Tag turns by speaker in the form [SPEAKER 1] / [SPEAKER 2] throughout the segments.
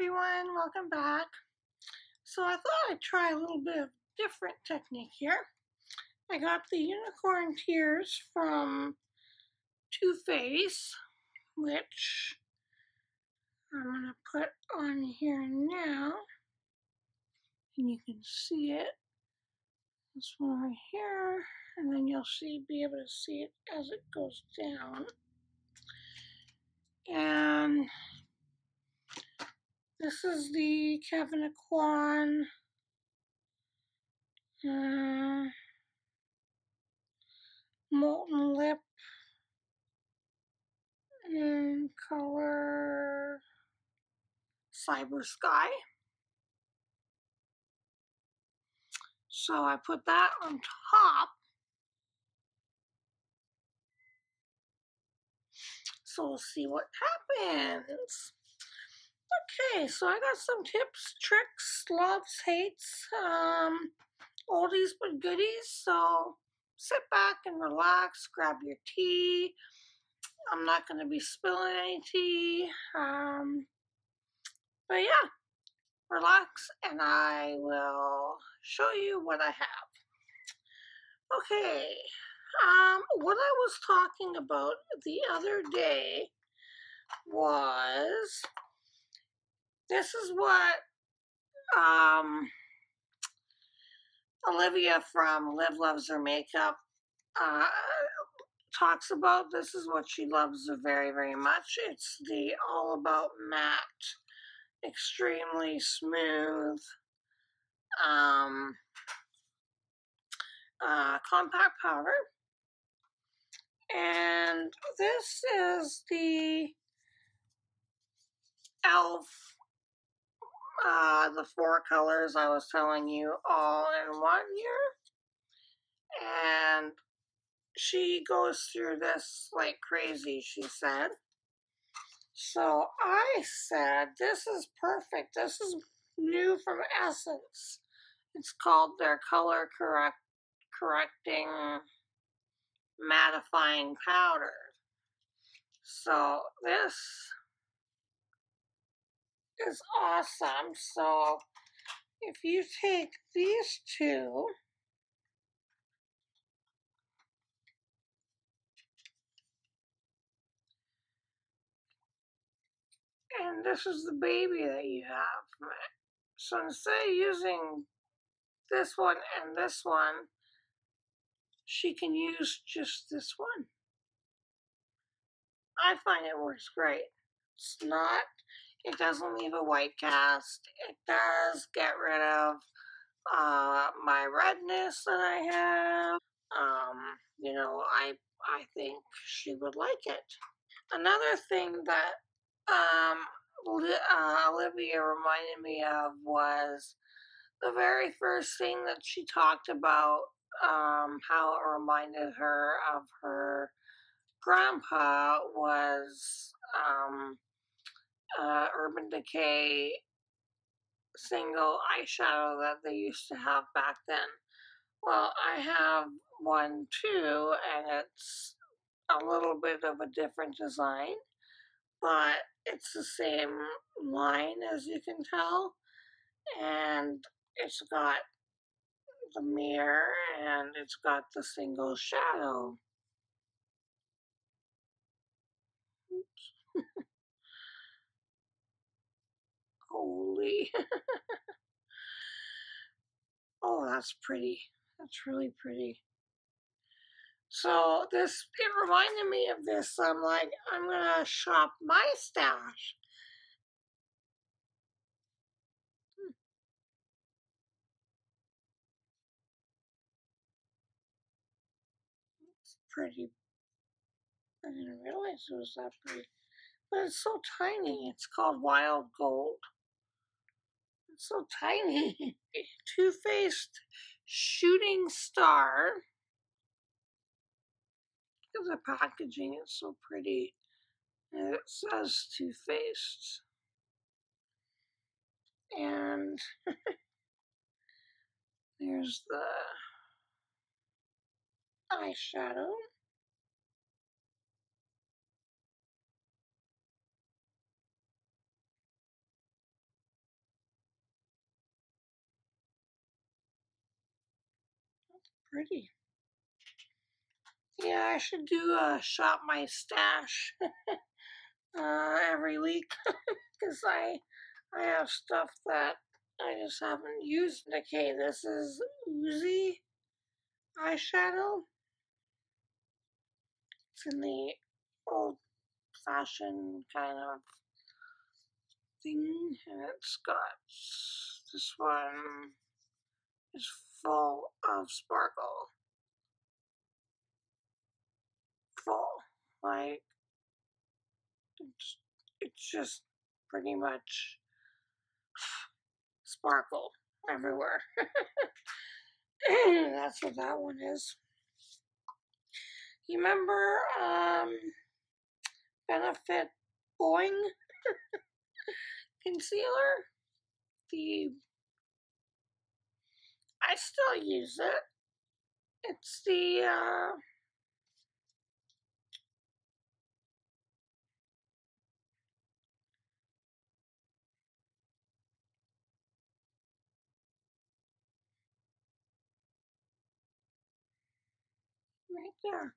[SPEAKER 1] everyone, welcome back. So I thought I'd try a little bit of different technique here. I got the Unicorn Tears from Too Faced, which I'm going to put on here now. And you can see it. This one right here. And then you'll be able to see it as it goes down. And this is the Kevin Aquan Molten Lip in color Cyber Sky. So I put that on top. So we'll see what happens. Okay, so I got some tips, tricks, loves, hates, oldies but goodies. So sit back and relax, grab your tea. I'm not going to be spilling any tea. But yeah, relax and I will show you what I have. Okay, what I was talking about the other day was, this is what Olivia from Liv Loves Her Makeup talks about. This is what she loves very, very much. It's the All About Matte, extremely smooth compact powder. And this is the e.l.f. The 4 colors I was telling you all in one here. And she goes through this like crazy, she said. So I said, this is perfect. This is new from Essence. It's called their color correcting mattifying powder. So this is awesome. So if you take these two and this is the baby that you have from it. So instead of using this one and this one, she can use just this one. I find it works great. It doesn't leave a white cast. It does get rid of my redness that I have. You know, I think she would like it. Another thing that Olivia reminded me of was the very first thing that she talked about, how it reminded her of her grandpa was Urban Decay single eyeshadow that they used to have back then. Well, I have one too, and it's a little bit of a different design, but it's the same line as you can tell, and it's got the mirror and it's got the single shadow. Oops. Holy. Oh, that's pretty. That's really pretty. So it reminded me of this. I'm like, I'm gonna shop my stash. It's pretty. I didn't realize it was that pretty. But it's so tiny. It's called Wild Gold. It's so tiny. Too Faced Shooting Star. Look at the packaging. It's so pretty. And it says Too Faced. And there's the eyeshadow. pretty. Yeah, I should do a shop my stash every week because I have stuff that I just haven't used. Okay, this is Oozy eyeshadow. It's in the old-fashioned kind of thing, and it's got this one is full of sparkle. Full, like it's just pretty much sparkle everywhere. That's what that one is. You remember Benefit Boing concealer? I still use it. It's the right there.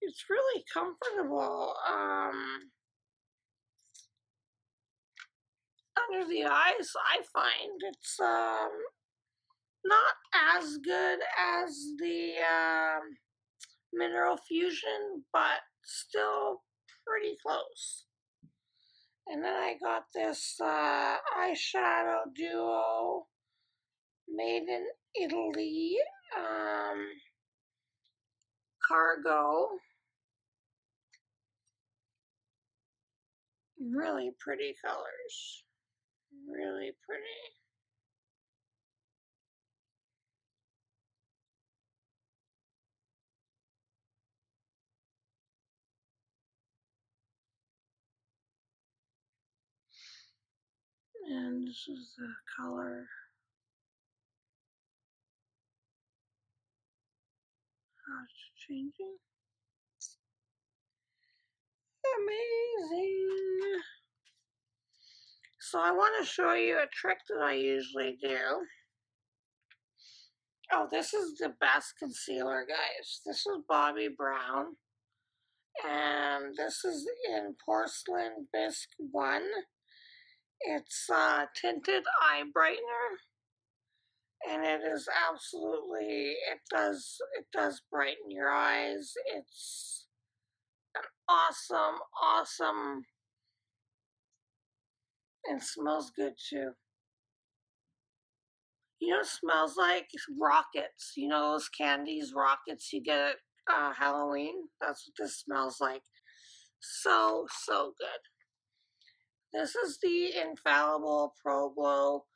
[SPEAKER 1] It's really comfortable. Under the eyes, I find it's not as good as the Mineral Fusion, but still pretty close. And then I got this eyeshadow duo made in Italy, Cargo. Really pretty colors. Really pretty. And this is the color. How it's changing. Amazing. So I want to show you a trick that I usually do. Oh, this is the best concealer, guys. This is Bobbi Brown. And this is in Porcelain Bisque 1. It's tinted eye brightener. And it is absolutely, it does brighten your eyes. It's an awesome, and smells good too. You know, it smells like rockets. You know those candies, rockets you get at Halloween? That's what this smells like. So good. This is the Infallible Pro Glow,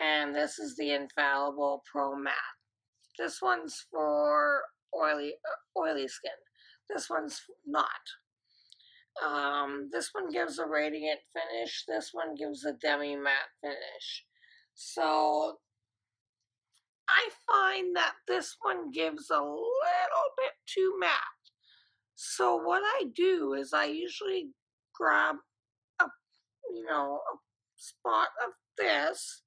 [SPEAKER 1] and this is the Infallible Pro Matte. This one's for oily skin. This one's not. This one gives a radiant finish. This one gives a demi-matte finish. So I find that this one gives a little bit too matte. So what I do is I usually grab a spot of this,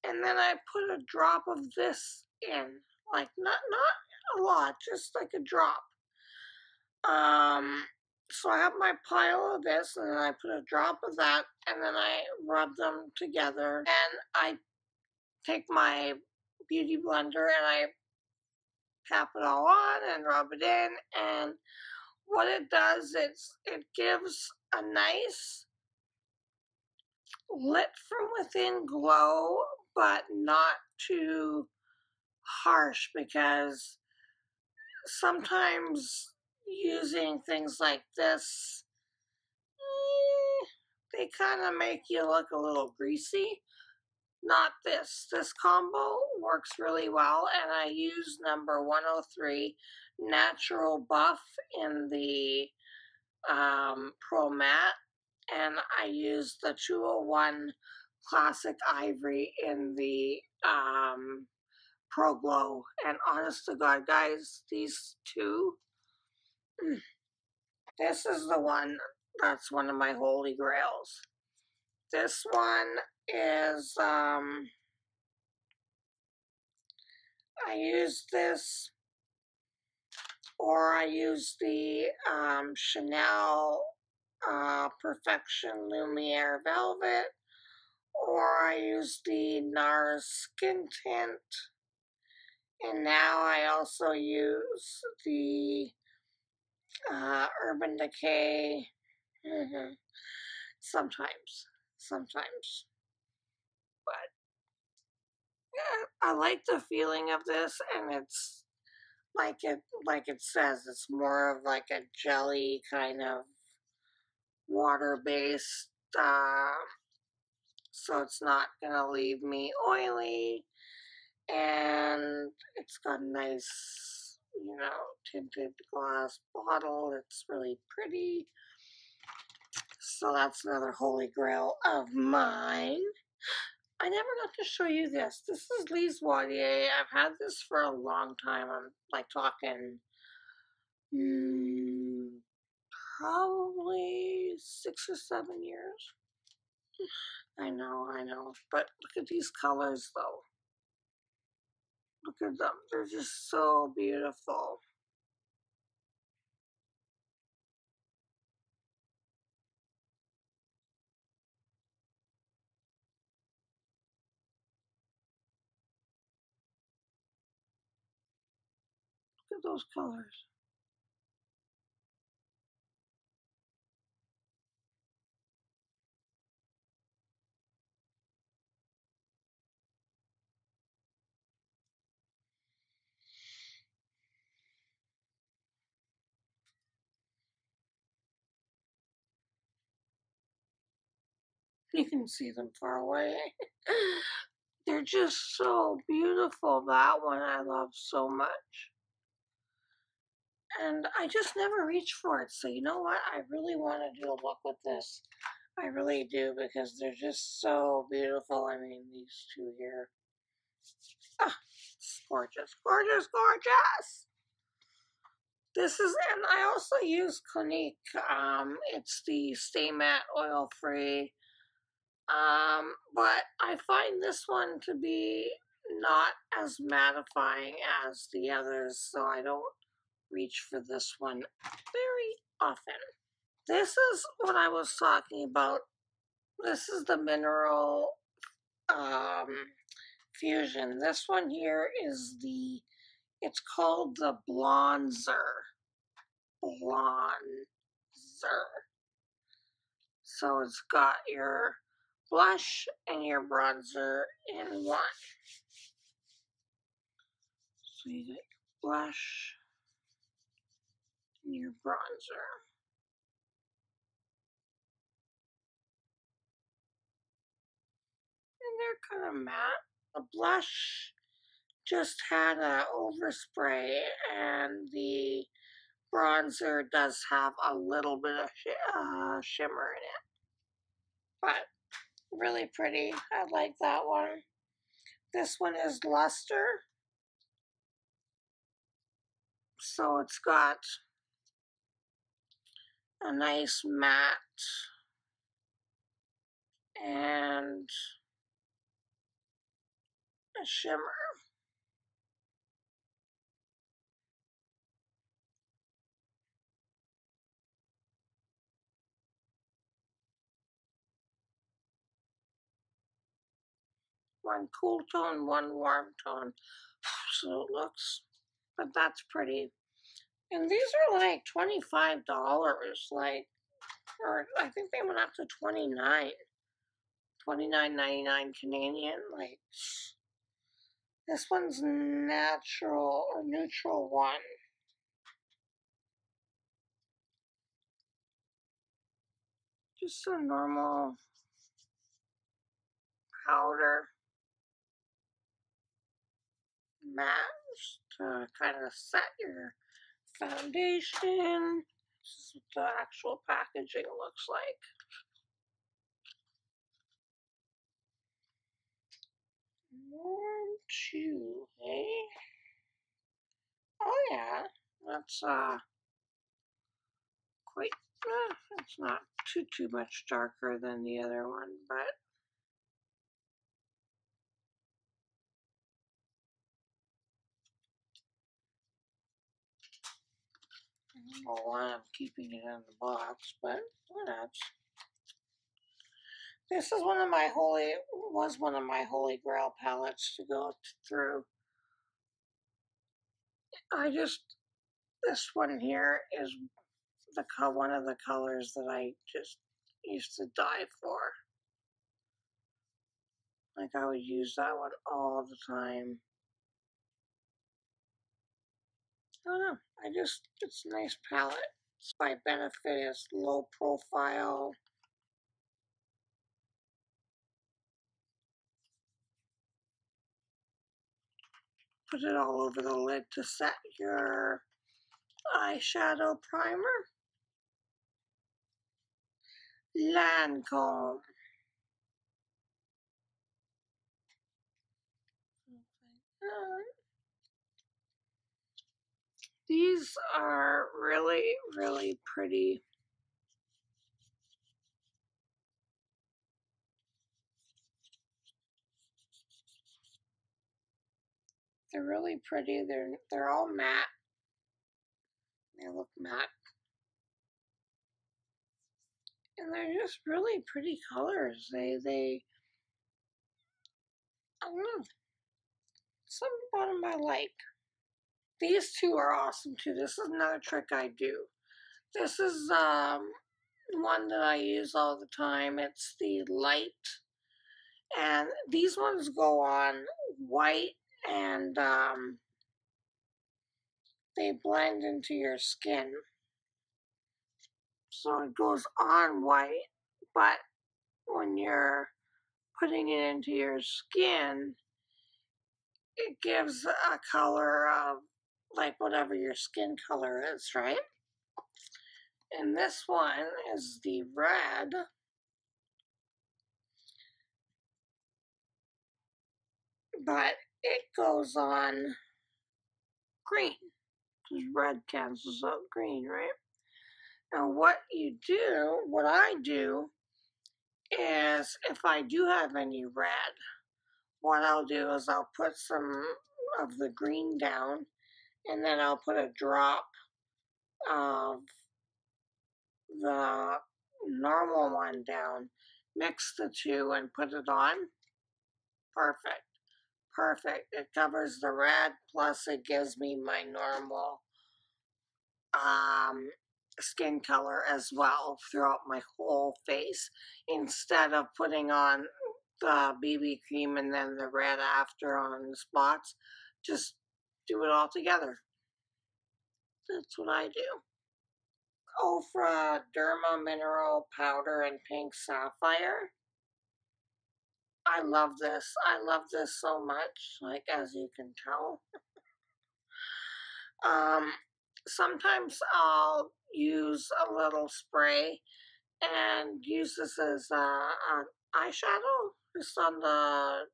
[SPEAKER 1] and then I put a drop of this in, like not a lot, just like a drop. So I have my pile of this, and then I put a drop of that, and then I rub them together, and I take my beauty blender and I tap it all on and rub it in, and what it does is it gives a nice lit from within glow, but not too harsh, because sometimes using things like this, they kind of make you look a little greasy. Not this. This combo works really well, and I use number 103 Natural Buff in the Pro Matte, and I use the 201 Classic Ivory in the Pro Glow. And honest to God, guys, these two, this is the one that's one of my holy grails. This one is I use this, or I use the Chanel Perfection Lumiere Velvet, or I use the NARS Skin Tint, and now I also use the Urban Decay. Sometimes, but yeah, I like the feeling of this, and it's like it says, it's more of like a jelly kind of water-based, so it's not gonna leave me oily, and it's got a nice, you know, tinted glass bottle. It's really pretty. So that's another holy grail of mine. I never got to show you this. This is Lise Wadier. I've had this for a long time. I'm like talking probably 6 or 7 years. I know. But look at these colors though. Look at them. They're just so beautiful. Look at those colors. You can see them far away. They're just so beautiful. That one I love so much. And I just never reach for it. So you know what? I really want to do a look with this. I really do, because they're just so beautiful. I mean, these two here. Ah, it's gorgeous, gorgeous, gorgeous. This is, and I also use Clinique. It's the Stay Matte Oil Free. But I find this one to be not as mattifying as the others, so I don't reach for this one very often. This is what I was talking about. This is the Mineral Fusion. This one here is it's called the Bronzer. So it's got your blush and your bronzer in one. So you get your blush and your bronzer. And they're kind of matte. The blush just had an overspray, and the bronzer does have a little bit of shimmer in it. But really pretty. I like that one. This one is Luster. So it's got a nice matte and a shimmer. One cool tone, one warm tone. So it looks, but that's pretty. And these are like $25, like, or I think they went up to 29, 29.99 Canadian. Like, this one's natural or neutral one. Just a normal powder matte to kind of set your foundation. This is what the actual packaging looks like. Warm two, eh? Oh yeah, that's quite. It's not too much darker than the other one, but don't know why I'm keeping it in the box, but whatevs. This is one of my holy grail palettes to go through. This one here is one of the colors that I just used to die for. Like I would use that one all the time. I don't know. It's a nice palette. My benefit is low profile. Put it all over the lid to set your eyeshadow primer. Lancome. These are really, really pretty. They're really pretty. They're all matte. They look matte. And they're just really pretty colors. They I don't know. Something about them I like. These two are awesome too. This is another trick I do. This is one that I use all the time. It's the light. And these ones go on white and they blend into your skin. So it goes on white, but when you're putting it into your skin, it gives a color of like whatever your skin color is, right? And this one is the red. But it goes on green, because red cancels out green, right? And what I do, is if I do have any red, what I'll do is I'll put some of the green down, and then I'll put a drop of the normal one down, mix the two and put it on. Perfect. Perfect. It covers the red, plus it gives me my normal skin color as well throughout my whole face, instead of putting on the BB cream and then the red after on the spots. Just do it all together. That's what I do. Ofra Derma Mineral Powder in Pink Sapphire. I love this. I love this so much, like as you can tell. Sometimes I'll use a little spray and use this as an eyeshadow, just on the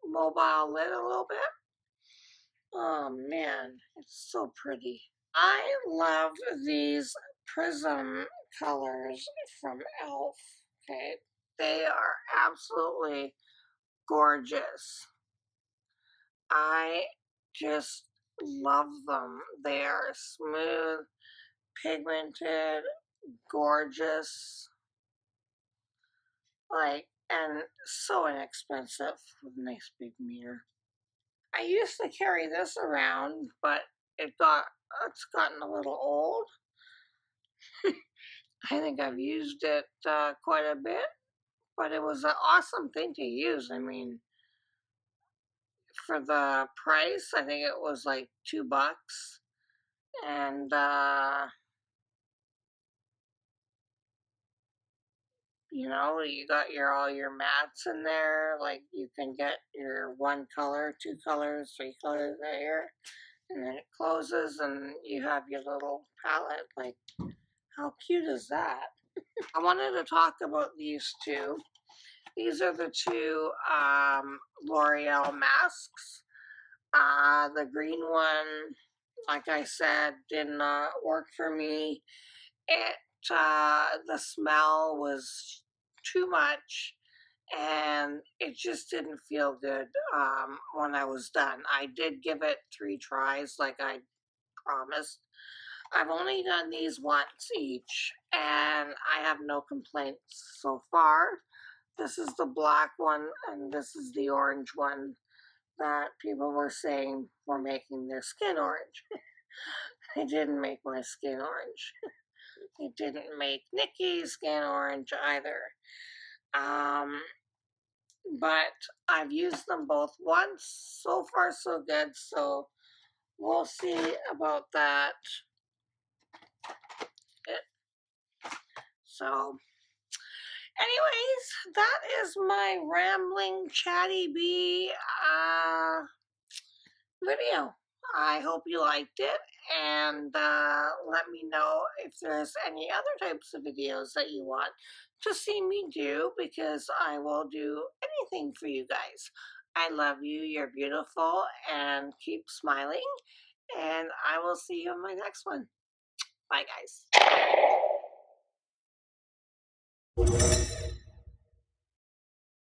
[SPEAKER 1] mobile lid a little bit. Oh man, it's so pretty. I love these prism colors from e.l.f. Okay, they are absolutely gorgeous. I just love them. They are smooth, pigmented, gorgeous, like, and so inexpensive with a nice big mirror. I used to carry this around, but it's gotten a little old. I think I've used it quite a bit, but it was an awesome thing to use. I mean, for the price, I think it was like $2, and you know, you got all your mattes in there. Like you can get your one color, 2 colors, 3 colors there, and then it closes, and you have your little palette. Like, how cute is that? I wanted to talk about these two. These are the two L'Oreal masks. The green one, like I said, did not work for me. The smell was too much, and it just didn't feel good when I was done. I did give it 3 tries, like I promised, I've only done these once each, and I have no complaints so far. This is the black one, and this is the orange one that people were saying were making their skin orange. It didn't make my skin orange. It didn't make Nikki's skin orange either. But I've used them both once. So far, so good. So we'll see about that. So, anyways, that is my rambling chatty bee video. I hope you liked it, and let me know if there's any other types of videos that you want to see me do, because I will do anything for you guys. I love you, you're beautiful, and keep smiling, and I will see you in my next one. Bye, guys.